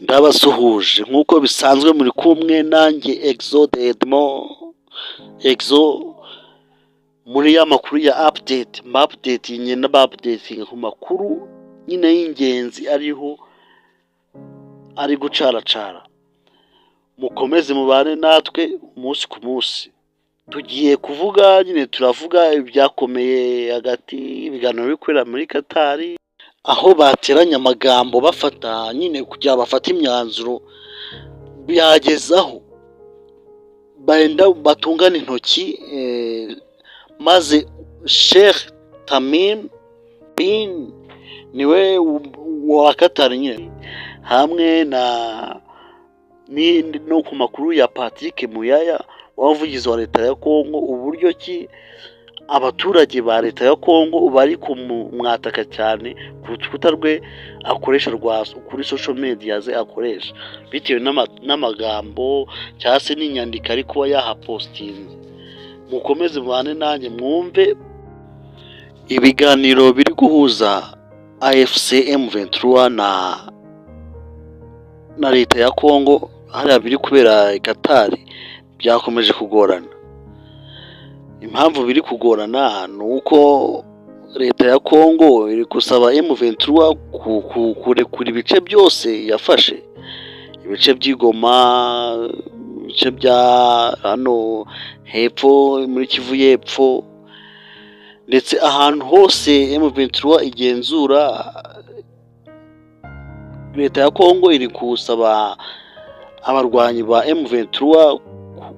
Ndabasuhuje nk'uko bisanzwe muri kumwe nanjye Exode Edmond Exo muri ya makuru ya update nyine updating ku makuru nyine y'ingenzi ariho ari gucaracara. Mukomeze mubane natwe umunsi ku munsi. Tugiye kuvuga nyine turavuga ibyakomeye hagati ibiganiro bikorera muri Qatar, aho bateranya amagambo bafata nyine kugira bafate imyanzuro byagezaho baenda batungana intoki, maze Sheikh Tamim bin niwe wa Qatar nyine hamwe no ku makuru ya Patrick Muyaya wavugizi wa leta ya Kongo, uburyo ki abaturage ba leta ya Kongo bari kumwataka cyane ku rukuta rwe akoresha kuri social media ze akoresha bitewe n'amagambo cyangwa se n'inyandiko ari kuba yahapostinze. Mukomeze mubane nanjye mwumve ibiganiro biri guhuza AFC M23 na leta ya Kongo hariya biri kubera Qatar byakomeje kugorana. Impamvu biri kugorana ni uko leta ya Kongo iri gusaba M23 kurekura ibice byose yafashe, ibice by'Igoma, ibice bya hano hepfo muri Kivu y'Epfo, ndetse ahantu hose M23 igenzura. Leta ya Kongo iri gusaba abarwanyi ba M23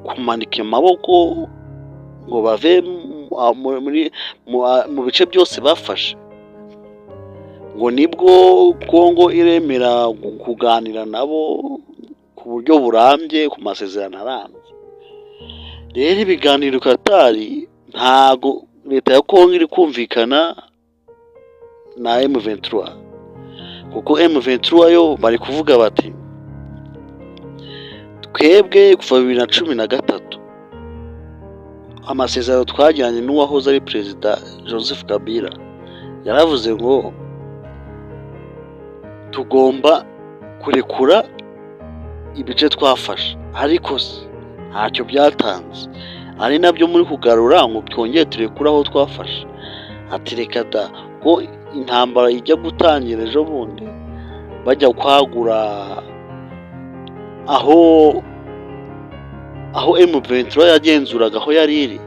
kumanika amaboko ngo bave mu bice byose bafashe, ngo nibwo Kongo iremera kuganira nabo ku buryo burambye ku masezerano arambye. Rero ibiganiro Qatar ntago leta ya Kongo iri kumvikana na M23, kuko M23 yo bari kuvuga bati twebwe kuva 2013 amasezerano twajyanye n'uwahoze ari perezida Joseph Kabila yaravuze ngo tugomba kurekura ibice twafashe, ariko ntacyo byatanze. Ari nabyo muri kugarura ngo twongere turekura aho twafashe. Ati reka da ko intambara ijya gutangira ejo bundi bajya kwagura aho M23 yagenzuraga aho yari iri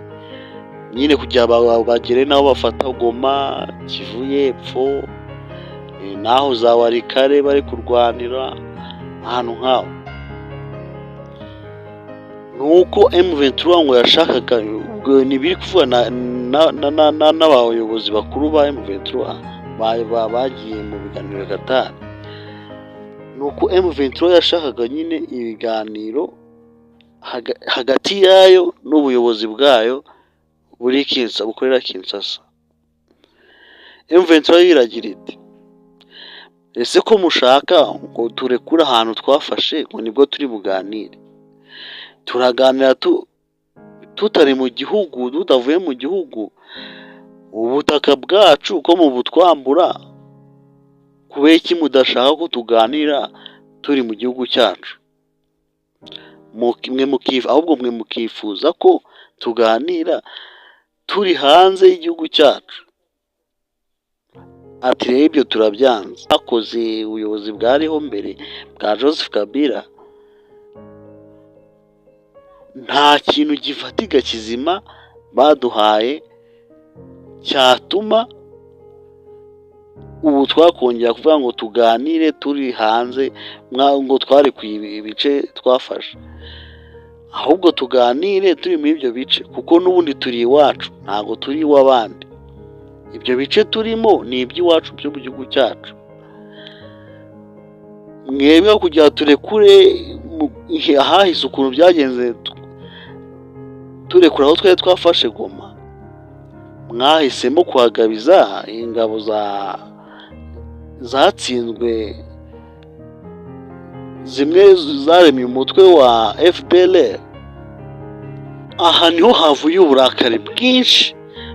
nyine kugira bagere naho bafata Goma, Kivu y'Epfo, naho za Warikare bari kurwanira ahantu nk'aho. Nuko M23 ngo yashakaga, nibiri kuvuga n'abayobozi bakuru ba M23 bagiye mu biganiro Qatar. Nuko M23 yashakaga nyine ibiganiro hagati yayo n'ubuyobozi bwayo bukorera Kinshasa. M23 yiragira iti ese ko mushaka ngo turekure ahantu twafashe ngo nibwo turi buganire? Turaganira tutari mu gihugu, tutavuye mu gihugu, ubutaka bwacu ko mu butwambura, kubera iki mudashaka ko tuganira turi mu gihugu cyacu? Ahubwo mwe mukifuza ko tuganira turi hanze y'igihugu cyacu. Ati rero ibyo turabyanze. Akoze ubuyobozi bwariho mbere bwa Joseph Kabila nta kintu gifatika kizima baduhaye cyatuma ubu twakongera kuvuga ngo tuganire turi hanze ngo twarekuye ibice twafashe. Ahubwo tuganire turi muri ibyo bice, kuko n'ubundi turi iwacu, ntabwo turi iw'abandi. Ibyo bice turimo ni iby'iwacu byo mu gihugu cyacu. Mwebwe kugira turekure ahahise ukuntu byagenze turekura aho twari twafashe Goma, mwahisemo kuhagabiza ingabo zatsinzwe, zimwe zaremye umutwe wa FDLR. Aha niho havuye uburakari bwinshi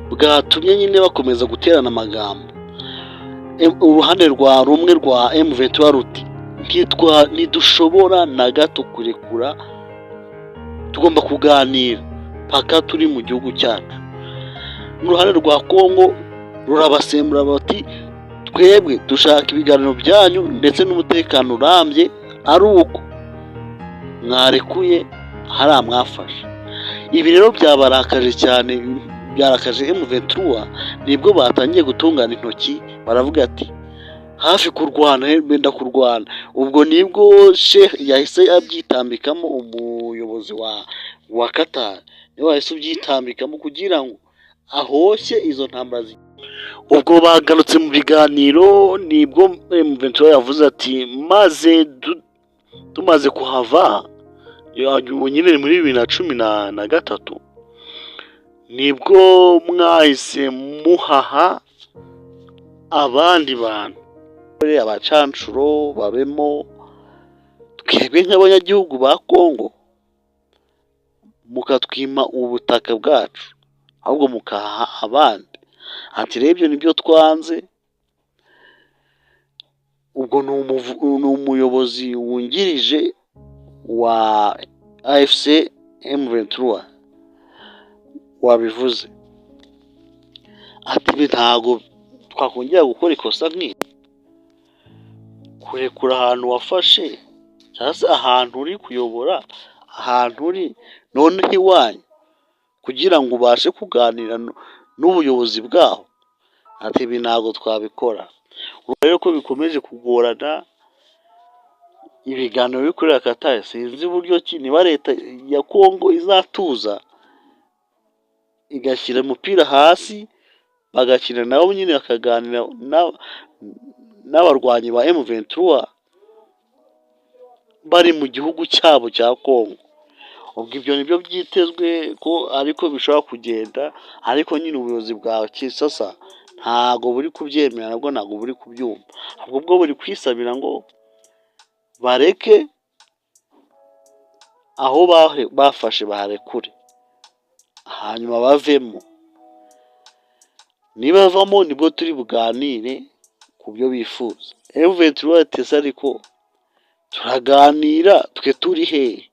bwatumye nyine bakomeza guterana amagambo. Uruhande rumwe rwa M23 ruti ntidushobora na gato kurekura, tugomba kuganira paka turi mu gihugu cyacu. N'uruhande rwa Kongo rurabasembura bati twebwe dushaka ibiganiro byanyu ndetse n'umutekano urambye, ari uko mwarekuye hariya mwafashe. Ibi rero byabarakaje cyane, byarakaje M23, nibwo batangiye gutungana intoki baravuga ati hafi kurwana, benda kurwana. Ubwo nibwo Sheikh yahise abyitambikamo, umuyobozi wa Qatar niwe wahise ubyitambikamo kugira ngo ahoshye izo ntambara. Ubwo bagarutse mu biganiro, nibwo M23 yavuze ati maze tumaze kuhava nyine muri 2013, nibwo mwahise muhaha abandi bantu, abacanshuro babemo, twebwe nk'abanyagihugu ba Kongo mukatwima ubutaka bwacu, ahubwo mukaha abandi. Ati rero ibyo nibyo twanze. Ubwo ni umuyobozi wungirije wa AFC M23 wabivuze. Ati ntago twakongera gukora ikosa nk'iri, kurekura ahantu wafashe cyangwa se ahantu uri kuyobora, ahantu uri none iwanyu, kugira ngo ubashe kuganira n'ubuyobozi bwaho. Ati ibi ntabwo twabikora. Rero ko bikomeje kugorana ibiganiro bikorera Qatar, sinzi uburyo ki niba leta ya Kongo izatuza igashyira umupira hasi bagakina nabo nyine bakaganira n'abarwanyi ba M23 bari mu gihugu cyabo cya Kongo. Ubwo ibyo nibyo byitezwe ko ariko bishobora kugenda, ariko nyine ubuyobozi bwa Kinshasa ntago buri kubyemera, nabwo ntago buri kubyumva, ahubwo bwo buri kwisabira ngo bareke aho bafashe baharekure, hanyuma bavemo. Niba bavamo nibwo turi buganire ku byo bifuza. M23 atese ariko turaganira twe turi hehe?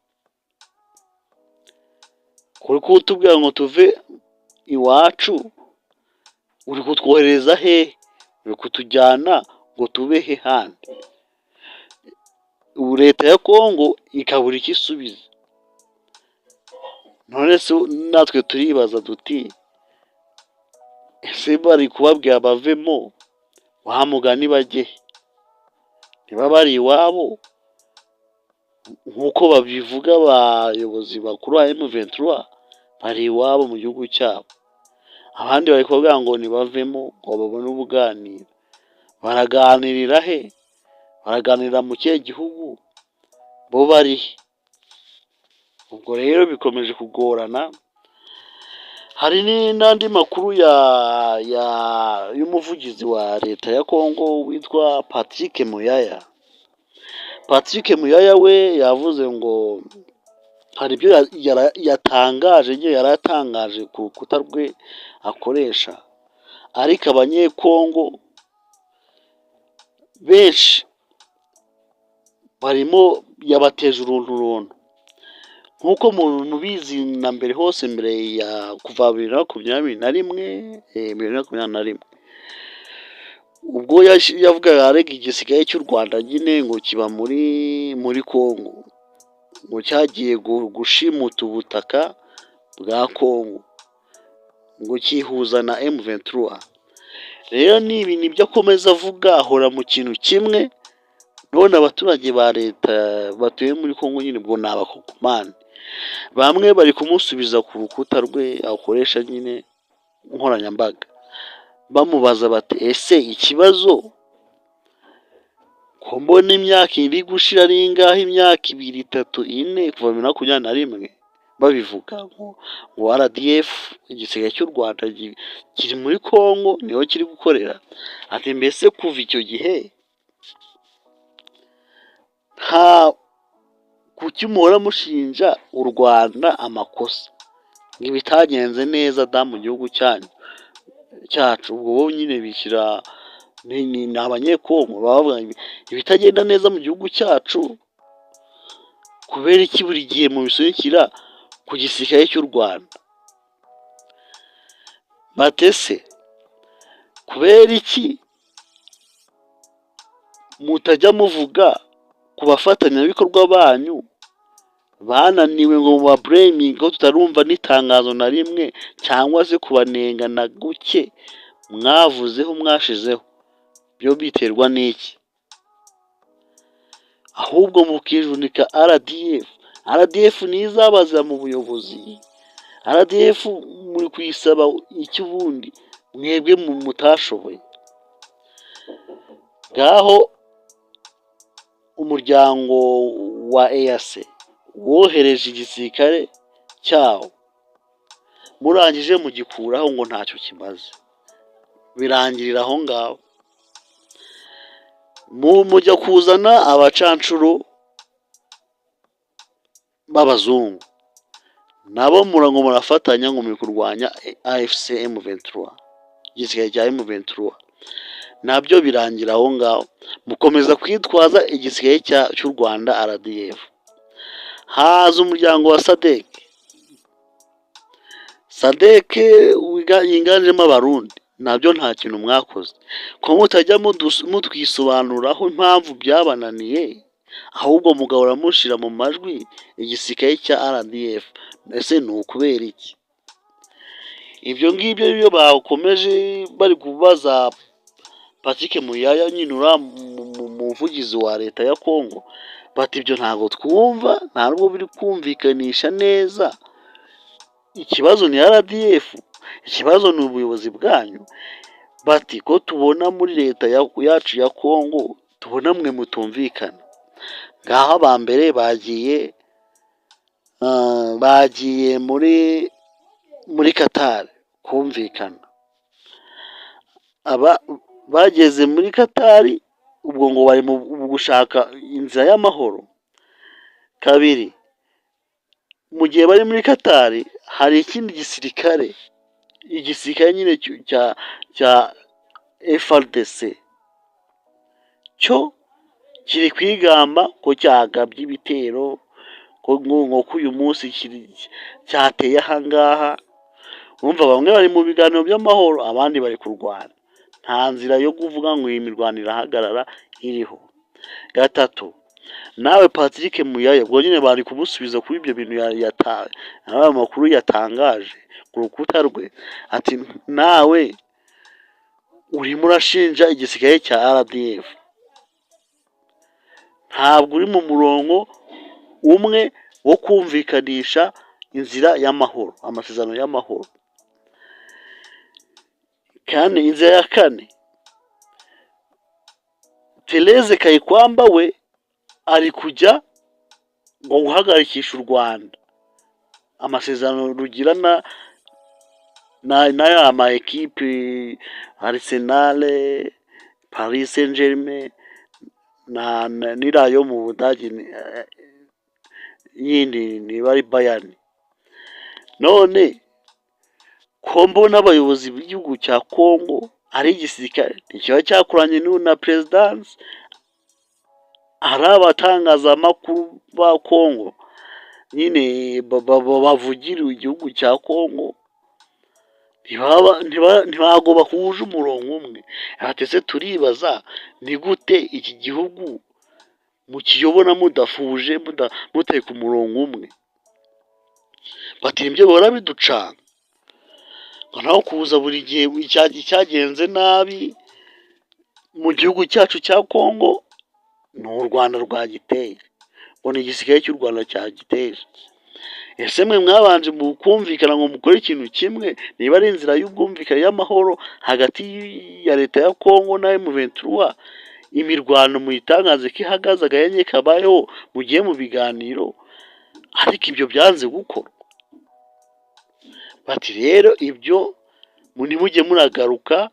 Kuri kutubwira ngo tuve iwacu, uri kutwohereza hehe? Uri kutujyana ngo tube he handi? Ubu leta ya Kongo ikabura ikisubiza. None se natwe turibaza duti ese bari kubabwira bavemo, wa mugani bajye? Niba bari iwabo nk'uko babivuga abayobozi bakuru ba M23, bari iwabo mu gihugu cyabo. Abandi bari kuvuga ngo nibavemo ngo babone ubuganira. Baraganirira he? Baraganirira mu kihe gihugu? Bo bari he? Ubwo rero bikomeje kugorana. Hari n'andi makuru y'umuvugizi wa leta ya Kongo witwa Patrick Muyaya. Patrick Muyaya we yavuze ngo hari ibyo yaratangaje ku rukuta rwe akoresha, ariko abanyekongo benshi barimo yabateje urunturuntu, nk'uko umuntu ubizi na mbere hose, mbere ya kuva 2021 ubwo yavugaga arega igisigaye cy'u Rwanda nyine ngo kiba muri Kongo, ngo cyagiye gushimuta ubutaka bwa Kongo, ngo kihuza na M23. Rero nibi nibyo akomeza avuga, ahora mu kintu kimwe. None abaturage ba leta batuye muri Kongo nyine ubwo ni abakongomani, bamwe bari kumusubiza ku rukuta rwe akoresha nyine nkoranyambaga, bamubaza bati ese ikibazo ko mbona imyaka iri gushira ari ingahe, imyaka 2, 3, 4 kuva 2021, babivuga ngo RDF igisigaye cy'u Rwanda kiri muri Kongo niho kiri gukorera. Ati mbese kuva icyo gihe kuki muhora mushinja u Rwanda amakosa ngo bitagenze neza mu gihugu cyacu? Ubwo bo nyine bishyira ni abanyekongo baba bavuga ibitagenda neza mu gihugu cyacu kubera iki buri gihe mu bisunikira ku gisirikare cy'u Rwanda. Batese kubera iki mutajya muvuga ku bafatanyabikorwa banyu bananiwe ngo mubabureminge ko tutarumva n'itangazo na rimwe cyangwa se kubanenga na guke mwavuzeho mwashizeho, byo biterwa n'iki? Ahubwo mukijunika RDF niyo izabaza mu buyobozi. RDF muri kuyisaba iki ubundi mwebwe mutashoboye? Ngaho umuryango wa EAC wohereje igisirikare cyawo, murangije mugikuraho ngo ntacyo kimaze, birangirira aho ngaho. Mujya kuzana abacanshuro b'abazungu, nabo murango murafatanya ngo muri kurwanya AFC M23, igisirikare cya M23, nabyo birangira aho ngaho. Mukomeza kwitwaza igisirikare cy'u Rwanda RDF. Haza umuryango wa SADC yiganjemo abarundi, nabyo nta kintu mwakoze. Ko mutajya mutwisobanuraho impamvu byabananiye, ahubwo mugahora mushira mu majwi igisirikare cya RDF. Ese ni ukubera iki? Ibyo ngibyo byo bakomeje bari kubaza Patrick Muyaya nyinura mu muvugizi wa leta ya Kongo, bati ibyo ntabwo twumva, ntabwo biri kumvikanisha neza. Ikibazo ni RDF, ikibazo ni ubuyobozi bwanyu. Bati ko tubona muri leta yacu ya Kongo, tubona mwe mutumvikana. Ngaho abambere bagiye muri Qatar kumvikana. Bageze muri Qatar, ubwo ngo bari mu gushaka inzira y'amahoro. Kabiri, mu gihe bari muri Qatar hari ikindi igisirikare nyine cya FARDC cyo kiri kwigamba ko cyagabye ibitero, ko uyu munsi cyateye ahangaha. Urumva bamwe bari mu biganiro by'amahoro, abandi bari kurwana. Nta nzira yo kuvuga ngo iyi mirwano irahagarara iriho. Gatatu, nawe Patrick Muyaya ubwo nyine bari kumusubiza kuri ibyo bintu yataye, nawe amakuru yatangaje ku rukuta rwe, ati nawe urimo urashinja igisirikare cya RDF, ntabwo uri mu murongo umwe wo kumvikanisha inzira y'amahoro, amasezerano y'amahoro. Kandi inzira ya kane, Therese Kayikwamba we ari kujya ngo guhagarikisha u Rwanda amasezerano rugirana n'aya ama ekipe Arsenal, Paris Saint-Germain n'irayo mu Budage yindi ni bari Bayern. None ko mbona abayobozi b'igihugu cya Kongo ari igisirikare ntikiba cyakuranye na Presidence, hari abatangazamakuru ba Kongo nyine bavugiriwe igihugu cya Kongo, ntibago bahuje umurongo umwe. Atese turibaza ni gute iki gihugu mukiyobona mudafuje, mutari ku murongo umwe. Bati ibyo bora biducanga ngo naho kuza buri gihe icyagenze nabi mu gihugu cyacu cya Kongo ni u Rwanda rwagiteye, ngo ni igisirikare cy'u Rwanda cyagiteje. Ese mwe mwabanje mu kumvikana ngo mukore ikintu kimwe, niba ari inzira y'ubwumvikane y'amahoro hagati ya leta ya Kongo na M23, imirwano muyitangaze ko ihagaze, agahenge kabayeho, mugiye mu biganiro, ariko ibyo byanze gukora. Bati rero ibyo ntimujye muragaruka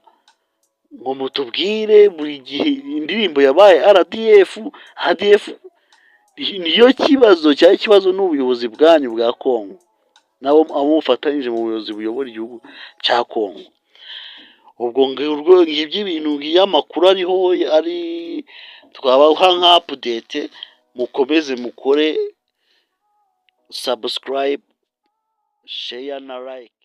ngo mutubwire buri gihe indirimbo yabaye RDF niyo kibazo. Cyari ikibazo n'ubuyobozi bwanyu bwa Kongo, nabo amufatanyije mu buyobozi buyobora igihugu cya Kongo. ubwo ngibwo ngibyo ibintu ngiyo amakuru ariho ari twabaha nka update, mukomeze mukore subscribe, share na like.